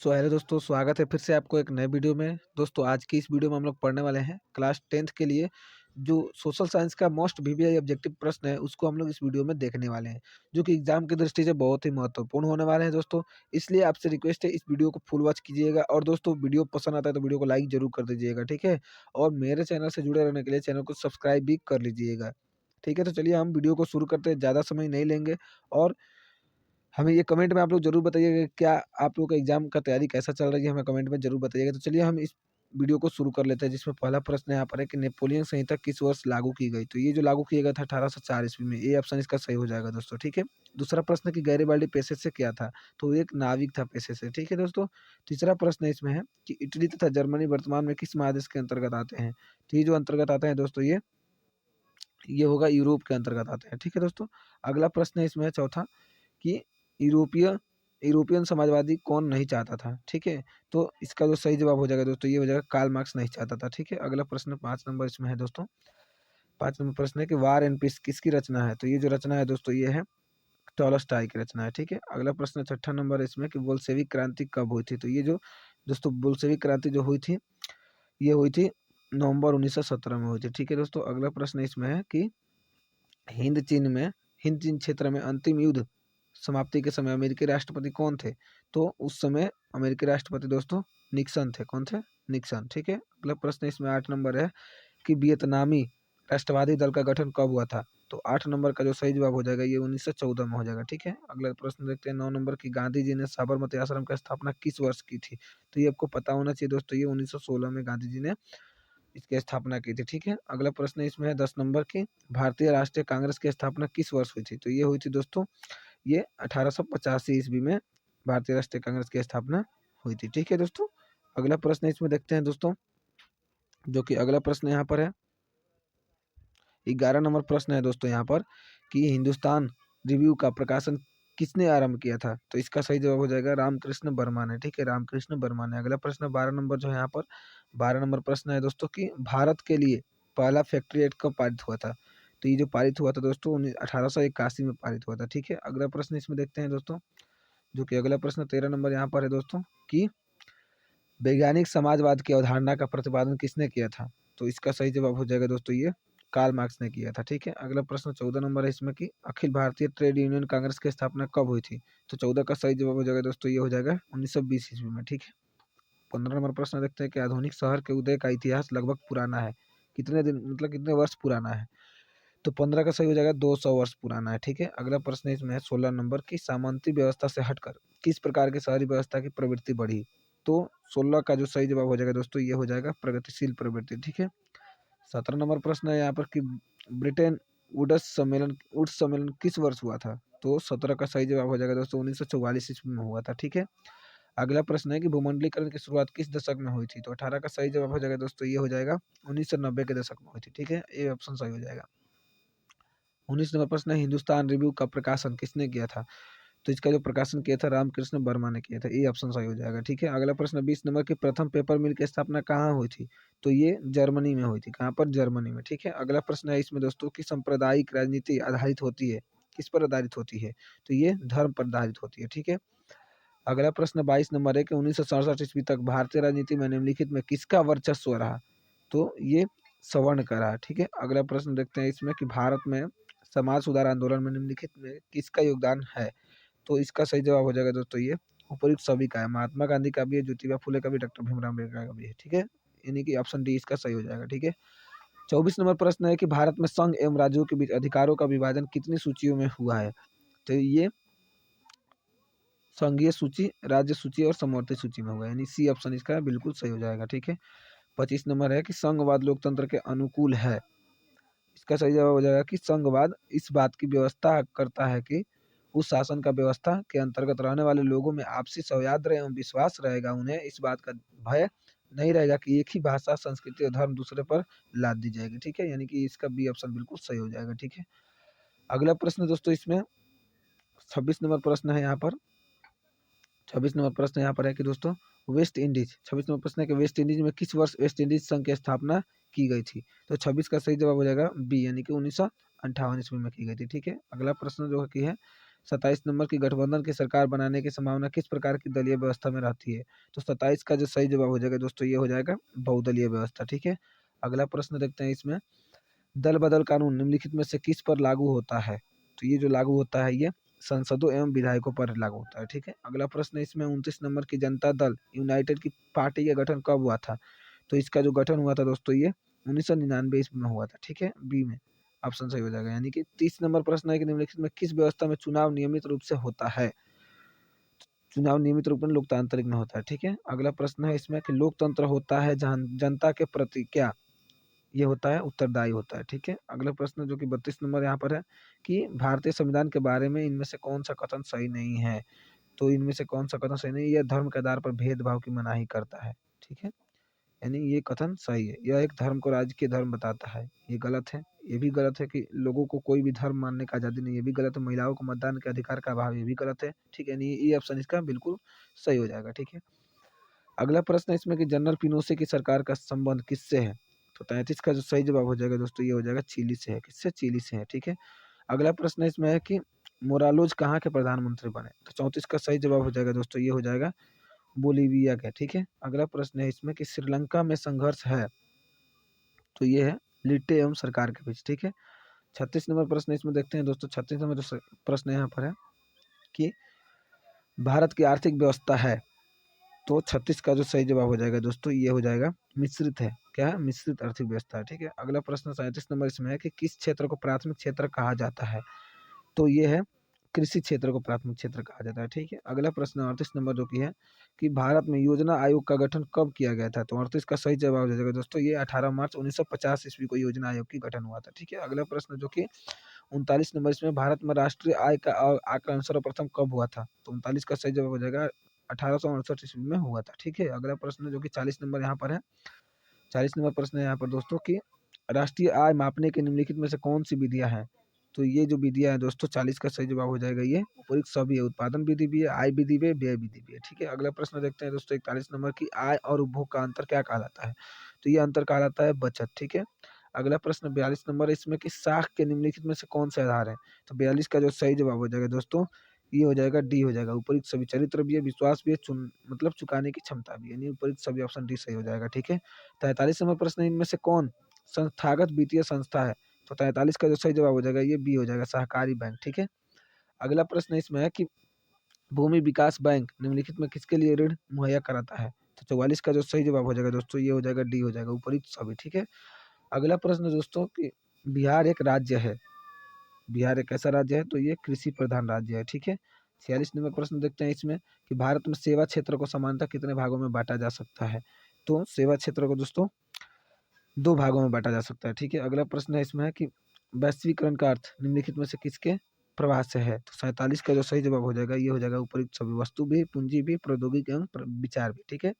So hello दोस्तों, स्वागत है फिर से आपको एक नए वीडियो में। दोस्तों आज की इस वीडियो में हम लोग पढ़ने वाले हैं क्लास 10th के लिए जो सोशल साइंस का मोस्ट वीवीआई ऑब्जेक्टिव प्रश्न है, उसको हम लोग इस वीडियो में देखने वाले हैं, जो कि एग्जाम की दृष्टि से बहुत ही महत्वपूर्ण होने वाले हैं दोस्तों। इसलिए आपसे रिक्वेस्ट है, इस वीडियो को फुल वॉच कीजिएगा और दोस्तों वीडियो पसंद आता है तो वीडियो को लाइक जरूर कर दीजिएगा, ठीक है। और मेरे चैनल से जुड़े रहने के लिए चैनल को सब्सक्राइब भी कर लीजिएगा, ठीक है। तो चलिए हम वीडियो को शुरू करते हैं, ज़्यादा समय नहीं लेंगे। और हमें ये कमेंट में आप लोग ज़रूर बताइएगा क्या आप लोगों का एग्ज़ाम का तैयारी कैसा चल रही है, हमें कमेंट में ज़रूर बताइएगा। तो चलिए हम इस वीडियो को शुरू कर लेते हैं, जिसमें पहला प्रश्न यहाँ पर है कि नेपोलियन संहिता किस वर्ष लागू की गई? तो ये जो लागू किया गया था 1804 ईस्वी में, ये ऑप्शन इसका सही हो जाएगा दोस्तों, ठीक है। दूसरा प्रश्न कि गैरिबाल्डी पेशे से क्या था? तो एक नाविक था पेशे से, ठीक है दोस्तों। तीसरा प्रश्न इसमें है कि इटली तथा जर्मनी वर्तमान में किस महादेश के अंतर्गत आते हैं? तो ये जो अंतर्गत आते हैं दोस्तों, ये होगा यूरोप के अंतर्गत आते हैं, ठीक है दोस्तों। अगला प्रश्न है इसमें चौथा कि यूरोपीय यूरोपियन समाजवादी कौन नहीं चाहता था, ठीक है। तो इसका जो सही जवाब हो जाएगा दोस्तों, ये हो जाएगा कार्ल मार्क्स नहीं चाहता था, ठीक है। अगला प्रश्न 5 नंबर इसमें है दोस्तों। 5 नंबर प्रश्न है कि वार एंड पीस किसकी रचना है? तो ये जो रचना है दोस्तों, ये है टॉलस्टॉय की रचना है, ठीक है। अगला प्रश्न 6 नंबर इसमें कि बोल्शेविक क्रांति कब हुई थी? तो ये जो दोस्तों बोल्शेविक क्रांति जो हुई थी, ये हुई थी नवंबर 1917 में हुई थी, ठीक है दोस्तों। अगला प्रश्न इसमें है कि हिंद चीन में हिंद चीन क्षेत्र में अंतिम युद्ध समाप्ति के समय अमेरिकी राष्ट्रपति कौन थे? तो उस समय अमेरिकी राष्ट्रपति दोस्तों निक्सन थे। कौन थे? निक्सन, ठीक है। अगला प्रश्न इसमें 8 नंबर है कि वियतनामी राष्ट्रवादी दल का गठन कब हुआ था? तो 8 नंबर का जो सही जवाब हो जाएगा, ये 1914 में हो जाएगा, ठीक है। अगला प्रश्न देखते हैं 9 नंबर की गांधी जी ने साबरमती आश्रम की स्थापना किस वर्ष की थी? तो ये आपको पता होना चाहिए दोस्तों, ये 1916 में गांधी जी ने इसकी स्थापना की थी, ठीक है। अगला प्रश्न इसमें है 10 नंबर की भारतीय राष्ट्रीय कांग्रेस की स्थापना किस वर्ष हुई थी? तो ये हुई थी दोस्तों, ये 1885 ईस्वी में भारतीय राष्ट्रीय कांग्रेस की स्थापना हुई थी, ठीक है दोस्तों। अगला प्रश्न इसमें देखते हैं दोस्तों, जो कि अगला प्रश्न यहाँ पर है 11 नंबर प्रश्न है दोस्तों यहाँ पर कि हिंदुस्तान रिव्यू का प्रकाशन किसने आरंभ किया था? तो इसका सही जवाब हो जाएगा रामकृष्ण वर्मा ने, ठीक है, रामकृष्ण वर्मा ने। अगला प्रश्न 12 नंबर जो है यहाँ पर 12 नंबर प्रश्न है दोस्तों कि भारत के लिए पहला फैक्ट्री एक्ट कब पारित हुआ था? तो ये जो पारित हुआ था दोस्तों 1881 में पारित हुआ था, ठीक है। अगला प्रश्न इसमें देखते हैं दोस्तों, जो कि अगला प्रश्न 13 नंबर यहाँ पर है दोस्तों कि वैज्ञानिक समाजवाद की अवधारणा का प्रतिपादन किसने किया था? तो इसका सही जवाब हो जाएगा दोस्तों, ये कार्ल मार्क्स ने किया था, ठीक है। अगला प्रश्न 14 नंबर है इसमें कि अखिल भारतीय ट्रेड यूनियन कांग्रेस की स्थापना कब हुई थी? तो 14 का सही जवाब हो जाएगा दोस्तों, ये हो जाएगा 1920 ईस्वी में, ठीक है। 15 नंबर प्रश्न देखते हैं कि आधुनिक शहर के उदय का इतिहास लगभग पुराना है, कितने दिन मतलब कितने वर्ष पुराना है? तो 15 का सही हो जाएगा 200 वर्ष पुराना है, ठीक है। अगला प्रश्न इसमें है 16 नंबर की सामंती व्यवस्था से हटकर किस प्रकार की शहरी व्यवस्था की प्रवृत्ति बढ़ी? तो 16 का जो सही जवाब हो जाएगा दोस्तों, ये हो जाएगा प्रगतिशील प्रवृत्ति, ठीक है। 17 नंबर प्रश्न है यहाँ पर कि ब्रिटेन वुड्स सम्मेलन किस वर्ष हुआ था? तो 17 का सही जवाब हो जाएगा दोस्तों 1944 ईस्वी में हुआ था, ठीक है। अगला प्रश्न है कि भूमंडलीकरण की शुरुआत किस दशक में हुई थी? तो 18 का सही जवाब हो जाएगा दोस्तों, ये हो जाएगा 1990 के दशक में हुई थी, ठीक है। ये ऑप्शन सही हो जाएगा। 19 नंबर प्रश्न है हिंदुस्तान रिव्यू का प्रकाशन किसने किया था? तो इसका जो प्रकाशन किया था रामकृष्ण वर्मा ने किया था, ये ऑप्शन सही हो जाएगा, ठीक है। अगला प्रश्न 20 नंबर की प्रथम पेपर मिल की स्थापना कहाँ हुई थी? तो ये जर्मनी में हुई थी। कहाँ पर? जर्मनी में, ठीक है। अगला प्रश्न है इसमें दोस्तों कि सांप्रदायिक राजनीति आधारित होती है, किस पर आधारित होती है? तो ये धर्म पर आधारित होती है, ठीक है। अगला प्रश्न 22 नंबर है कि 1967 ईस्वी तक भारतीय राजनीति में निम्नलिखित में किसका वर्चस्व रहा? तो ये सवर्ण का रहा, ठीक है। अगला प्रश्न देखते हैं इसमें कि भारत में समाज सुधार आंदोलन में निम्नलिखित में किसका योगदान है? तो इसका सही जवाब हो जाएगा दोस्तों, ये उपयुक्त सभी का है। महात्मा गांधी का भी है, ज्योतिबा फुले का भी, डॉक्टर भीमराव अम्बेडकर का भी है, ठीक है। यानी कि ऑप्शन डी इसका सही हो जाएगा, ठीक है। 24 नंबर प्रश्न है कि भारत में संघ एवं राज्यों के बीच अधिकारों का विभाजन कितनी सूचियों में हुआ है? तो ये संघीय सूची, राज्य सूची और समवर्ती सूची में हुआ है, यानी सी ऑप्शन इसका बिल्कुल सही हो जाएगा, ठीक है। 25 नंबर है कि संघवाद लोकतंत्र के अनुकूल है। इसका सही जवाब हो जाएगा कि संघवाद इस बात की व्यवस्था करता है कि उस शासन का व्यवस्था के अंतर्गत रहने वाले लोगों में आपसी सौहार्द एवं विश्वास रहेगा। उन्हें इस बात का भय नहीं रहेगा कि एक ही भाषा, संस्कृति और धर्म दूसरे पर लाद दी जाएगी, ठीक है। यानी कि इसका बी ऑप्शन बिल्कुल सही हो जाएगा, ठीक है। अगला प्रश्न दोस्तों इसमें 26 नंबर प्रश्न है यहाँ पर। 26 नंबर प्रश्न यहाँ पर है कि दोस्तों वेस्ट इंडीज 26 नंबर प्रश्न है कि वेस्ट इंडीज में किस वर्ष वेस्ट इंडीज संघ की स्थापना की गई थी? तो 26 का सही जवाब हो जाएगा बी, यानी कि 1958 ईस्वी में की गई थी, ठीक है। अगला प्रश्न जो है कि है 27 नंबर की गठबंधन की सरकार बनाने की संभावना किस प्रकार की दलीय व्यवस्था में रहती है? तो 27 का जो सही जवाब हो जाएगा दोस्तों ये हो जाएगा बहुदलीय व्यवस्था, ठीक है। अगला प्रश्न देखते हैं इसमें, दल बदल कानून निम्नलिखित में से किस पर लागू होता है? तो ये जो लागू होता है ये सांसदों एवं विधायकों पर लागू होता है, ठीक है। अगला प्रश्न इसमें 29 नंबर की जनता दल यूनाइटेड की पार्टी का गठन कब हुआ था? तो इसका जो गठन हुआ था दोस्तों ये 1999 ईस्वी में हुआ था, ठीक है, बी में ऑप्शन सही हो जाएगा। यानी कि 30 नंबर प्रश्न है कि निम्नलिखित में किस व्यवस्था में चुनाव नियमित रूप से होता है? चुनाव नियमित रूप में लोकतांत्रिक में होता है, ठीक है। अगला प्रश्न है इसमें कि लोकतंत्र होता है जहाँ जनता के प्रति क्या ये होता है उत्तरदायी होता है, ठीक है। अगला प्रश्न जो कि 32 नंबर यहाँ पर है कि भारतीय संविधान के बारे में इनमें से कौन सा कथन सही नहीं है? तो इनमें से कौन सा कथन सही नहीं है? यह धर्म के आधार पर भेदभाव की मनाही करता है, ठीक है। यानी ये कथन सही है। यह एक धर्म को राजकीय धर्म बताता है, ये गलत है। ये भी गलत है कि लोगों को कोई भी धर्म मानने का आज़ादी नहीं है, ये भी गलत है। महिलाओं को मतदान के अधिकार का अभाव, ये भी गलत है, ठीक है। नहीं, ये ऑप्शन इसका बिल्कुल सही हो जाएगा, ठीक है। अगला प्रश्न है इसमें कि जनरल पिनोशे की सरकार का संबंध किससे है? तो 33 का जो सही जवाब हो जाएगा दोस्तों ये हो जाएगा चिली से है। किससे? चिली से है, ठीक है। अगला प्रश्न इसमें है कि मोरालोज कहाँ के प्रधानमंत्री बने? तो 34 का सही जवाब हो जाएगा दोस्तों ये हो जाएगा बोलीविया के, ठीक है। अगला प्रश्न है इसमें कि श्रीलंका में संघर्ष है, तो ये है लिट्टे एवं सरकार के बीच, ठीक है। 36 नंबर प्रश्न इसमें देखते हैं दोस्तों। 36 नंबर जो प्रश्न यहाँ पर है कि भारत की आर्थिक व्यवस्था है, तो 36 का जो सही जवाब हो जाएगा दोस्तों ये हो जाएगा मिश्रित है। क्या है? मिश्रित आर्थिक व्यवस्था है, ठीक है। अगला प्रश्न 37 नंबर इसमें है कि किस क्षेत्र को प्राथमिक क्षेत्र कहा जाता है? तो ये है कृषि क्षेत्र को प्राथमिक क्षेत्र कहा जाता है, ठीक है। अगला प्रश्न 38 नंबर जो कि है कि भारत में योजना आयोग का गठन कब किया गया था? तो 38 का सही जवाब हो जाएगा दोस्तों ये 18 मार्च 1950 ईस्वी को योजना आयोग की गठन हुआ था, ठीक है। अगला प्रश्न जो कि 39 नंबर इसमें भारत में राष्ट्रीय आय का आकलन सर्वप्रथम कब हुआ था? तो 39 का सही जवाब हो जाएगा 1868 ईस्वी में हुआ था, ठीक है। अगला प्रश्न जो कि 40 नंबर यहाँ पर है। 40 नंबर प्रश्न है यहाँ पर दोस्तों कि राष्ट्रीय आय मापने के निम्नलिखित में से कौन सी विधियां हैं? तो ये जो विधियां है दोस्तों 40 का सही जवाब हो जाएगा ये उपयुक्त सभी है। उत्पादन विधि भी है, आय विधि भी है, व्यय विधि भी है, ठीक है। अगला प्रश्न देखते हैं दोस्तों 41 नंबर की आय और उपभोग का अंतर क्या कहलाता है? तो ये अंतर कहलाता है बचत, ठीक है। अगला प्रश्न 42 नंबर इसमें कि साख के निम्नलिखित में से कौन से आधार है? तो 42 का जो सही जवाब हो जाएगा दोस्तों ये हो जाएगा डी हो जाएगा। उपयुक्त सभी चरित्र भी है, विश्वास भी है, मतलब चुकाने की क्षमता भी है। यानी उपयुक्त सभी ऑप्शन डी सही हो जाएगा, ठीक है। 43 नंबर प्रश्न इनमें से कौन संस्थागत वित्तीय संस्था है? तो 43 का जो सही जवाब हो जाएगा ये बी हो जाएगा सहकारी बैंक, ठीक है। अगला प्रश्न इसमें है कि भूमि विकास बैंक निम्नलिखित में किसके लिए ऋण मुहैया कराता है? तो 44 का जो सही जवाब हो जाएगा दोस्तों ये हो जाएगा डी हो जाएगा उपयुक्त सभी, ठीक है। अगला प्रश्न दोस्तों कि बिहार एक राज्य है, बिहार एक ऐसा राज्य है तो ये कृषि प्रधान राज्य है, ठीक है। 46 नंबर प्रश्न देखते हैं इसमें कि भारत में सेवा क्षेत्र को समानतः कितने भागों में बांटा जा सकता है? तो सेवा क्षेत्र को दोस्तों 2 भागों में बाँटा जा सकता है, ठीक है। अगला प्रश्न है इसमें है कि वैश्वीकरण का अर्थ निम्नलिखित में से किसके प्रवाह से है? तो 47 का जो सही जवाब हो जाएगा ये हो जाएगा उपयुक्त सभी वस्तु भी, पूँजी भी, प्रौद्योगिकी एवं विचार भी, ठीक है।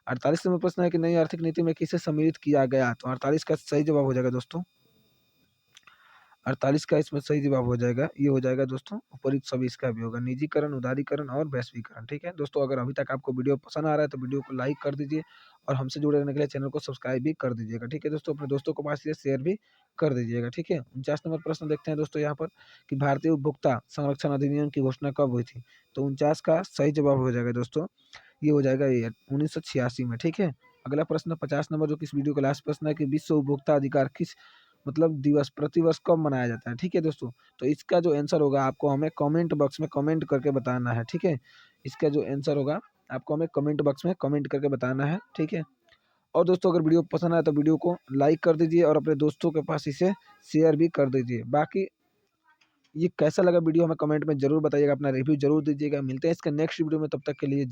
48 नंबर प्रश्न है कि नई आर्थिक नीति में किसे सम्मिलित किया गया? तो 48 का सही जवाब हो जाएगा दोस्तों 48 का इसमें सही जवाब हो जाएगा, ये हो जाएगा दोस्तों उपयुक्त सभी इसका भी होगा, निजीकरण, उदारीकरण और वैश्वीकरण, ठीक है। दोस्तों अगर अभी तक आपको वीडियो पसंद आ रहा है तो वीडियो को लाइक कर दीजिए और हमसे जुड़े रहने के लिए चैनल को सब्सक्राइब भी कर दीजिएगा, ठीक है दोस्तों। अपने दोस्तों को पास ये शेयर भी कर दीजिएगा, ठीक है। 49 नंबर प्रश्न देखते हैं दोस्तों यहाँ पर कि भारतीय उपभोक्ता संरक्षण अधिनियम की घोषणा कब हुई थी? तो 49 का सही जवाब हो जाएगा दोस्तों, ये हो जाएगा ये 1986 में, ठीक है। अगला प्रश्न 50 नंबर जो कि इस वीडियो का लास्ट प्रश्न है कि विश्व उपभोक्ता अधिकार किस मतलब दिवस प्रतिवर्ष कब मनाया जाता है, ठीक है दोस्तों। तो इसका जो आंसर होगा आपको हमें कमेंट बॉक्स में कमेंट करके बताना है, ठीक है। इसका जो आंसर होगा आपको हमें कमेंट बॉक्स में कमेंट करके बताना है, ठीक है। और दोस्तों अगर वीडियो पसंद आए तो वीडियो को लाइक कर दीजिए और अपने दोस्तों के पास इसे शेयर भी कर दीजिए। बाकी ये कैसा लगा वीडियो हमें कमेंट में ज़रूर बताइएगा, अपना रिव्यू ज़रूर दीजिएगा। मिलते हैं इसके नेक्स्ट वीडियो में, तब तक के लिए